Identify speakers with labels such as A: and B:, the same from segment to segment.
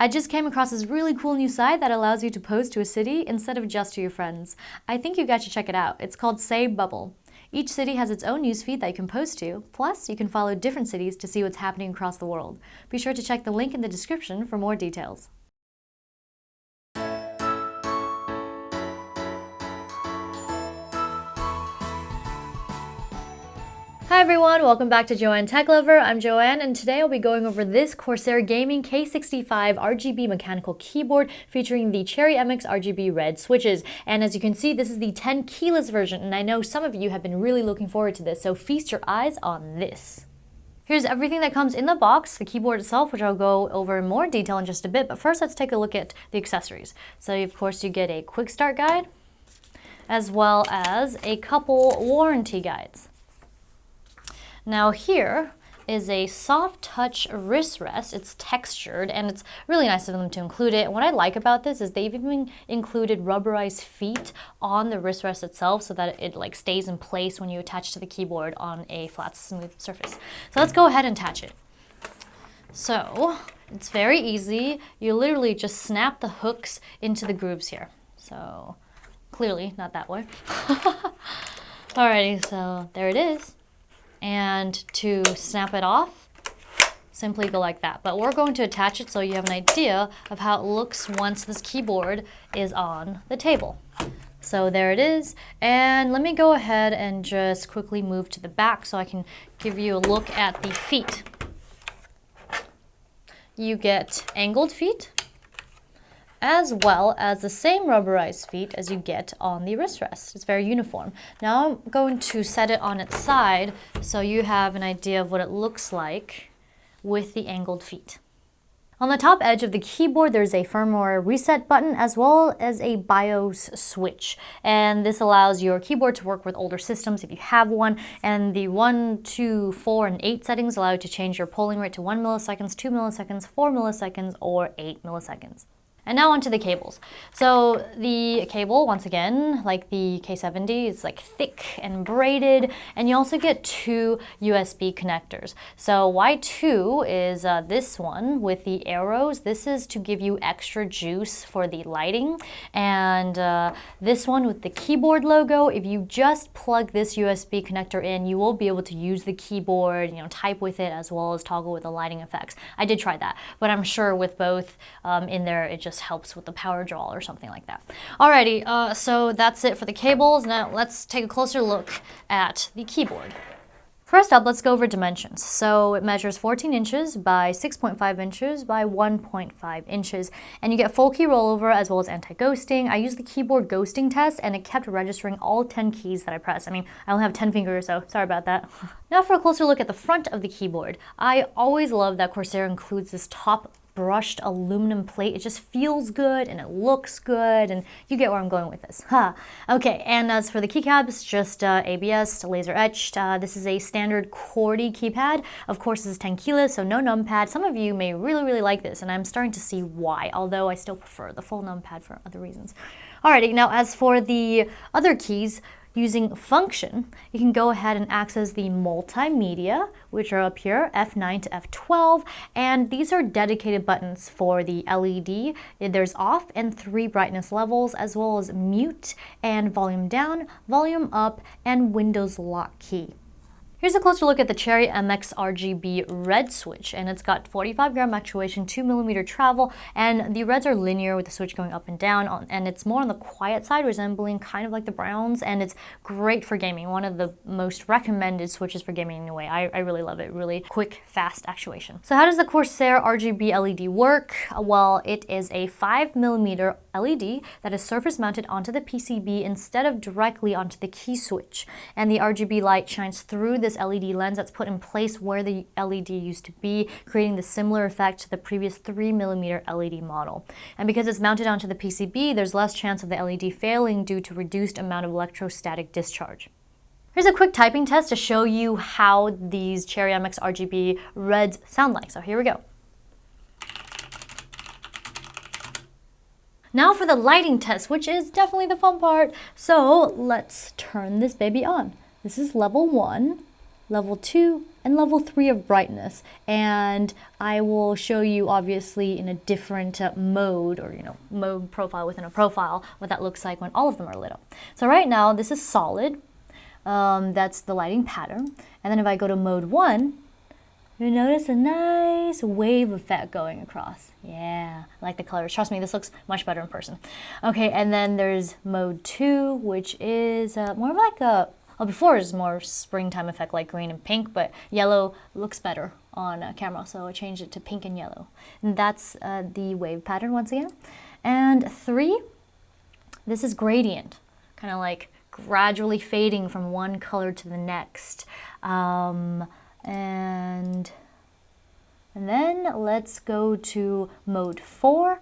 A: I just came across this really cool new site that allows you to post to a city instead of just to your friends. I think you guys should check it out. It's called Say Bubble. Each city has its own newsfeed that you can post to, plus you can follow different cities to see what's happening across the world. Be sure to check the link in the description for more details. Hi everyone, welcome back to JoanneTechLover. I'm Joanne, and today I'll be going over this Corsair Gaming K65 RGB mechanical keyboard featuring the Cherry MX RGB Red switches. And as you can see, this is the Tenkeyless version, and I know some of you have been really looking forward to this, so feast your eyes on this. Here's everything that comes in the box, the keyboard itself, which I'll go over in more detail in just a bit, but first let's take a look at the accessories. So of course you get a quick start guide, as well as a couple warranty guides. Now here is a soft touch wrist rest. It's textured and it's really nice of them to include it. And what I like about this is they've even included rubberized feet on the wrist rest itself so that it like stays in place when you attach to the keyboard on a flat, smooth surface. So let's go ahead and attach it. So it's very easy. You literally just snap the hooks into the grooves here. So clearly not that way. Alrighty, so there it is. And to snap it off, simply go like that. But we're going to attach it so you have an idea of how it looks once this keyboard is on the table. So there it is. And let me go ahead and just quickly move to the back so I can give you a look at the feet. You get angled feet, as well as the same rubberized feet as you get on the wrist rest. It's very uniform. Now I'm going to set it on its side so you have an idea of what it looks like with the angled feet. On the top edge of the keyboard, there's a firmware reset button as well as a BIOS switch. And this allows your keyboard to work with older systems if you have one. And the 1, 2, 4, and 8 settings allow you to change your polling rate to 1 milliseconds, 2 milliseconds, 4 milliseconds, or 8 milliseconds. And now onto the cables. So the cable, once again, like the K70, is like thick and braided, and you also get 2 USB connectors. So Y2 is this one with the arrows. This is to give you extra juice for the lighting. And this one with the keyboard logo, if you just plug this USB connector in, you will be able to use the keyboard, type with it as well as toggle with the lighting effects. I did try that, but I'm sure with both in there, it just helps with the power draw or something like that. Alrighty, so that's it for the cables. Now let's take a closer look at the keyboard. First up, let's go over dimensions. So it measures 14 inches by 6.5 inches by 1.5 inches. And you get full key rollover as well as anti-ghosting. I used the keyboard ghosting test and it kept registering all 10 keys that I pressed. I mean, I only have 10 fingers, so sorry about that. Now for a closer look at the front of the keyboard. I always love that Corsair includes this top brushed aluminum plate. It just feels good and it looks good, and you get where I'm going with this. Okay, and as for the keycaps, just ABS, laser etched. This is a standard QWERTY keypad. Of course, this is Tenkeyless, so no numpad. Some of you may really like this, and I'm starting to see why, although I still prefer the full numpad for other reasons. Alrighty, now as for the other keys, using function, you can go ahead and access the multimedia, which are up here, F9 to F12, and these are dedicated buttons for the LED. There's off and 3 brightness levels, as well as mute and volume down, volume up, and Windows lock key. Here's a closer look at the Cherry MX RGB Red switch, and it's got 45 gram actuation, 2mm travel, and the reds are linear with the switch going up and down, and it's more on the quiet side, resembling kind of like the browns, and it's great for gaming. One of the most recommended switches for gaming anyway. I really love it. Really quick, fast actuation. So how does the Corsair RGB LED work? Well, it is a 5mm LED that is surface mounted onto the PCB instead of directly onto the key switch, and the RGB light shines through this LED lens that's put in place where the LED used to be, creating the similar effect to the previous 3mm LED model. And because it's mounted onto the PCB, there's less chance of the LED failing due to reduced amount of electrostatic discharge. Here's a quick typing test to show you how these Cherry MX RGB Reds sound like. So here we go. Now for the lighting test, which is definitely the fun part. So let's turn this baby on. This is level 1. level 2, and level 3 of brightness. And I will show you obviously in a different mode, or mode profile within a profile, what that looks like when all of them are lit up. So right now this is solid. That's the lighting pattern. And then if I go to mode 1, you'll notice a nice wave effect going across. Yeah, I like the colors. Trust me, this looks much better in person. Okay, and then there's mode 2, which is more of like a, well, before it was more springtime effect like green and pink, but yellow looks better on camera, so I changed it to pink and yellow. And that's the wave pattern once again. And 3, this is gradient, kind of like gradually fading from one color to the next. And then let's go to mode 4.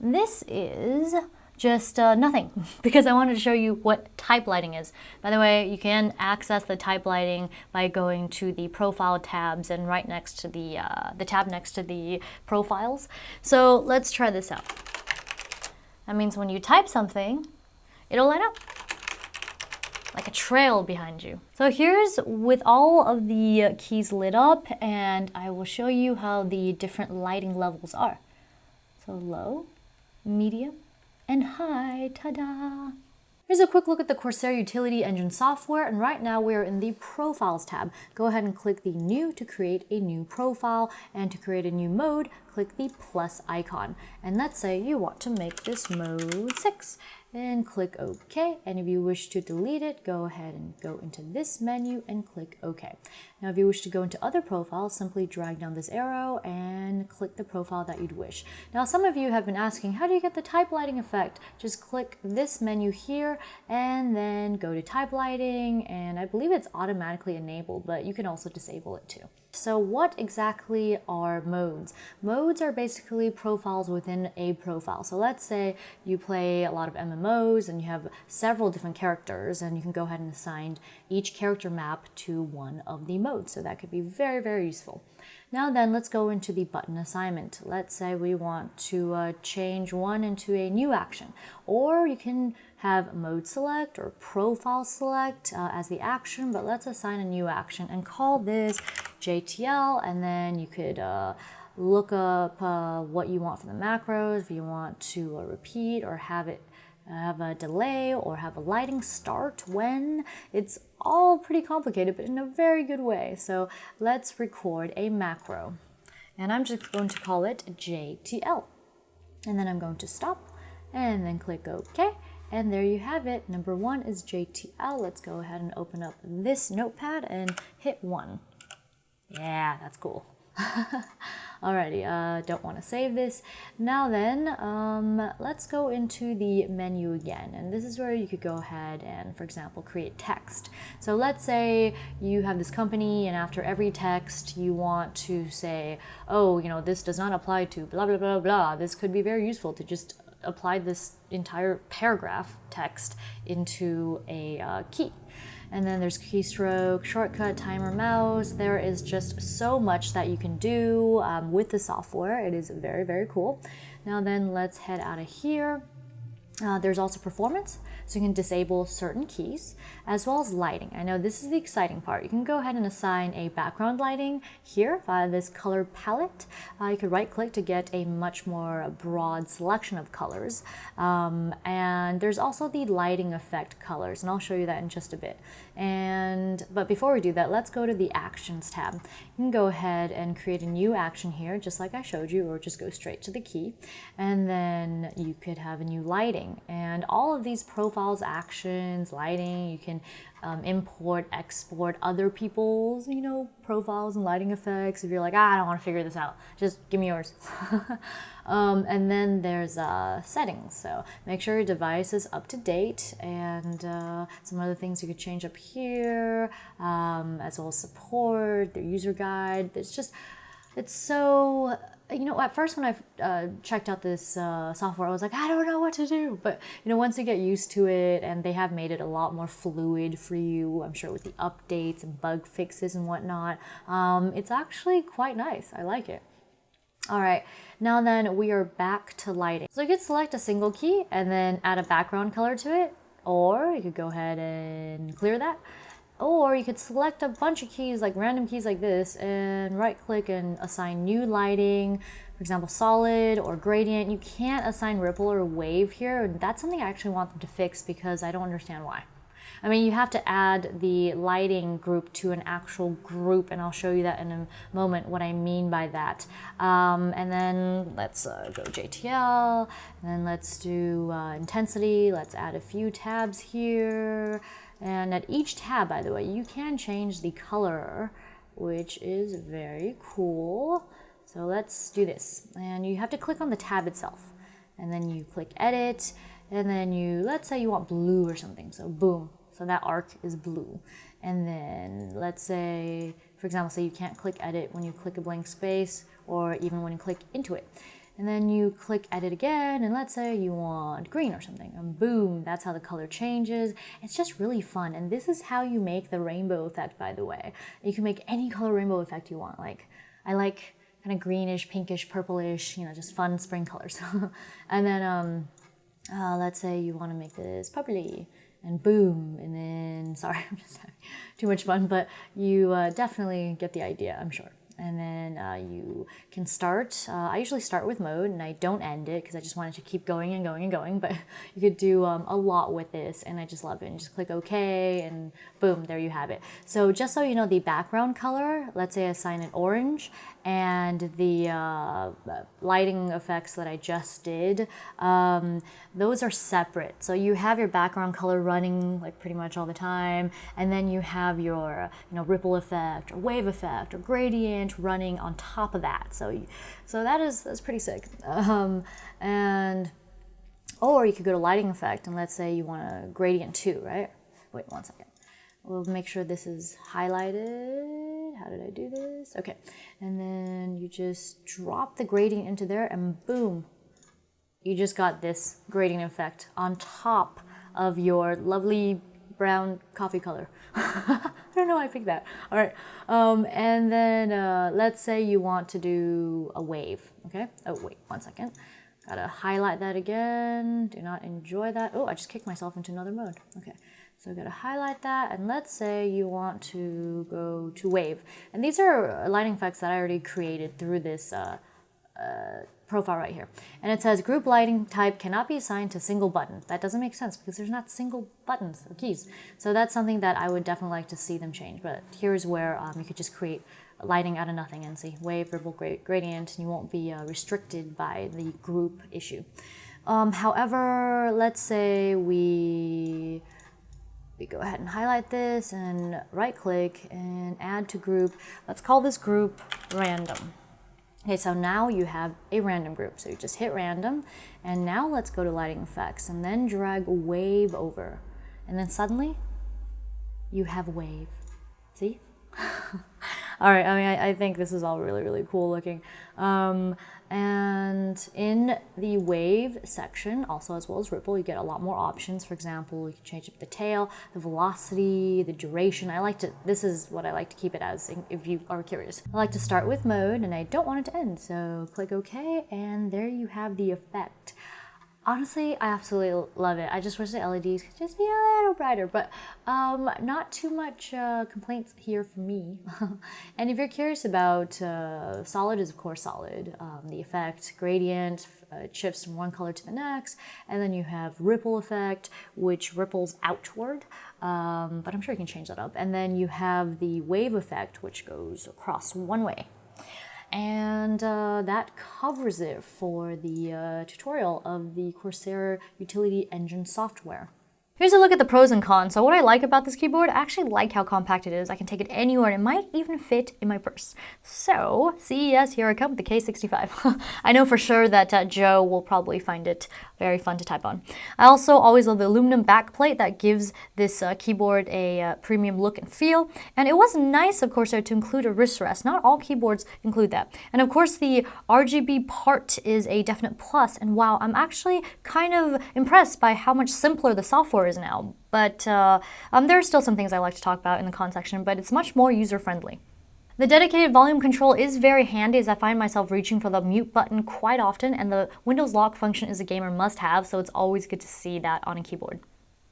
A: This is just nothing, because I wanted to show you what type lighting is. By the way, you can access the type lighting by going to the profile tabs and right next to the tab next to the profiles. So let's try this out. That means when you type something, it'll light up like a trail behind you. So here's with all of the keys lit up, and I will show you how the different lighting levels are. So low, medium, and high. Ta-da! Here's a quick look at the Corsair Utility Engine software, and right now we're in the Profiles tab. Go ahead and click the New to create a new profile, and to create a new mode, click the plus icon. And let's say you want to make this mode 6. And click OK, and if you wish to delete it, go ahead and go into this menu and click OK. Now if you wish to go into other profiles, simply drag down this arrow and click the profile that you'd wish. Now some of you have been asking, how do you get the type lighting effect? Just click this menu here and then go to type lighting, and I believe it's automatically enabled, but you can also disable it too. So what exactly are modes? Modes are basically profiles within a profile. So let's say you play a lot of MMOs and you have several different characters, and you can go ahead and assign each character map to one of the modes. So that could be very, very useful. Now then, let's go into the button assignment. Let's say we want to change one into a new action, or you can have mode select or profile select as the action, but let's assign a new action and call this JTL, and then you could look up what you want for the macros, if you want to repeat or have a delay or have a lighting start when. It's all pretty complicated, but in a very good way. So let's record a macro, and I'm just going to call it JTL, and then I'm going to stop and then click OK. And there you have it. Number 1 is JTL. Let's go ahead and open up this notepad and hit 1. Yeah, that's cool. Alrighty, don't want to save this. Now then, let's go into the menu again, and this is where you could go ahead and, for example, create text. So let's say you have this company, and after every text you want to say, oh, this does not apply to blah blah blah blah. This could be very useful to just apply this entire paragraph text into a key. And then there's keystroke, shortcut, timer, mouse. There is just so much that you can do with the software. It is very, very cool. Now then, let's head out of here. There's also performance, so you can disable certain keys, as well as lighting. I know this is the exciting part. You can go ahead and assign a background lighting here via this color palette. You could right click to get a much more broad selection of colors. And there's also the lighting effect colors, and I'll show you that in just a bit. But before we do that, let's go to the Actions tab. You can go ahead and create a new action here, just like I showed you, or just go straight to the key. And then you could have a new lighting. And all of these profiles, actions, lighting, you can import, export other people's, profiles and lighting effects. If you're like, I don't want to figure this out, just give me yours. And then there's settings. So make sure your device is up to date, and some other things you could change up here, as well as support, their user guide. It's so, at first when I checked out this software, I was like, I don't know what to do. But, once you get used to it, and they have made it a lot more fluid for you, I'm sure with the updates and bug fixes and whatnot, it's actually quite nice. I like it. All right, now then we are back to lighting. So you could select a single key and then add a background color to it, or you could go ahead and clear that. Or you could select a bunch of keys, like random keys like this, and right click and assign new lighting, for example, solid or gradient. You can't assign ripple or wave here. That's something I actually want them to fix because I don't understand why. I mean, you have to add the lighting group to an actual group, and I'll show you that in a moment, what I mean by that. And then let's go JTL, and then let's do intensity. Let's add a few tabs here. And at each tab, by the way, you can change the color, which is very cool. So let's do this. And you have to click on the tab itself. And then you click edit, and then let's say you want blue or something. So boom. So that arc is blue. And then let's say, for example, say you can't click edit when you click a blank space or even when you click into it. And then you click edit again, and let's say you want green or something, and boom, that's how the color changes. It's just really fun, and this is how you make the rainbow effect, by the way. You can make any color rainbow effect you want. Like, I like kind of greenish, pinkish, purplish, you know, just fun spring colors. And then let's say you want to make this purpley, and boom, and then, sorry, I'm just having too much fun, but you definitely get the idea, I'm sure. And then you can start. I usually start with mode, and I don't end it because I just wanted to keep going and going and going, but you could do a lot with this, and I just love it. And just click OK, and boom, there you have it. So just so you know, the background color, let's say I assign it orange, and the lighting effects that I just did, those are separate. So you have your background color running like pretty much all the time, and then you have your ripple effect or wave effect or gradient running on top of that. So that's pretty sick. And or you could go to lighting effect, and let's say you want a gradient too, right? Wait 1 second. We'll make sure this is highlighted. How did I do this? Okay. And then you just drop the gradient into there, and boom, you just got this gradient effect on top of your lovely brown coffee color. I don't know why I picked that. All right. And then let's say you want to do a wave. Okay. Oh, wait 1 second. Gotta highlight that again. Do not enjoy that. Oh, I just kicked myself into another mode. Okay. So gotta highlight that, and let's say you want to go to wave. And these are lighting effects that I already created through this profile right here. And it says group lighting type cannot be assigned to single button. That doesn't make sense because there's not single buttons or keys. So that's something that I would definitely like to see them change. But here's where you could just create lighting out of nothing and see wave, ripple, gradient, and you won't be restricted by the group issue. However, let's say we go ahead and highlight this and right click and add to group. Let's call this group random. Okay, so now you have a random group. So you just hit random, and now let's go to lighting effects and then drag wave over. And then suddenly you have wave. See? All right, I mean, I think this is all really, really cool looking. And in the wave section, also as well as ripple, you get a lot more options. For example, you can change up the tail, the velocity, the duration. This is what I like to keep it as if you are curious. I like to start with mode, and I don't want it to end. So click OK, and there you have the effect. Honestly, I absolutely love it. I just wish the LEDs could just be a little brighter, but not too much complaints here from me. And if you're curious about solid is of course solid. The effect, gradient, shifts from one color to the next, and then you have ripple effect, which ripples outward, but I'm sure you can change that up. And then you have the wave effect, which goes across one way. And that covers it for the tutorial of the Corsair Utility Engine software. Here's a look at the pros and cons. So what I like about this keyboard, I actually like how compact it is. I can take it anywhere, and it might even fit in my purse. So CES, here I come with the K65. I know for sure that Joe will probably find it very fun to type on. I also always love the aluminum backplate that gives this keyboard a premium look and feel. And it was nice of Corsair to include a wrist rest. Not all keyboards include that. And of course the RGB part is a definite plus. And wow, I'm actually kind of impressed by how much simpler the software is now. But there are still some things I like to talk about in the con section, but it's much more user-friendly. The dedicated volume control is very handy, as I find myself reaching for the mute button quite often, and the Windows lock function is a gamer must-have, so it's always good to see that on a keyboard.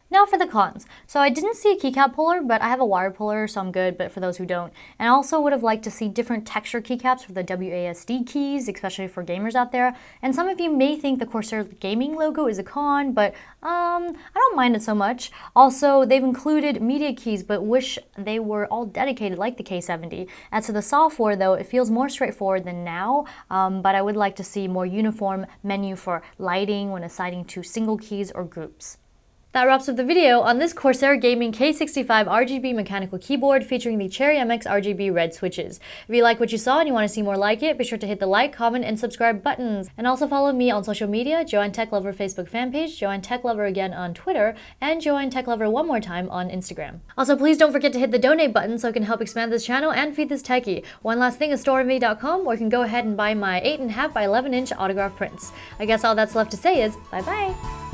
A: Now for the cons. So I didn't see a keycap puller, but I have a wire puller, so I'm good, but for those who don't. And I also would have liked to see different texture keycaps for the WASD keys, especially for gamers out there. And some of you may think the Corsair gaming logo is a con, but I don't mind it so much. Also, they've included media keys, but wish they were all dedicated like the K70. As to the software though, it feels more straightforward than now, but I would like to see more uniform menu for lighting when assigning to single keys or groups. That wraps up the video on this Corsair Gaming K65 RGB mechanical keyboard featuring the Cherry MX RGB Red switches. If you like what you saw and you want to see more like it, be sure to hit the like, comment, and subscribe buttons. And also follow me on social media, JoanneTechLover Facebook fan page, JoanneTechLover again on Twitter, and JoanneTechLover one more time on Instagram. Also, please don't forget to hit the donate button so it can help expand this channel and feed this techie. One last thing is Storenvy.com, where you can go ahead and buy my 8.5 by 11 inch autograph prints. I guess all that's left to say is bye-bye!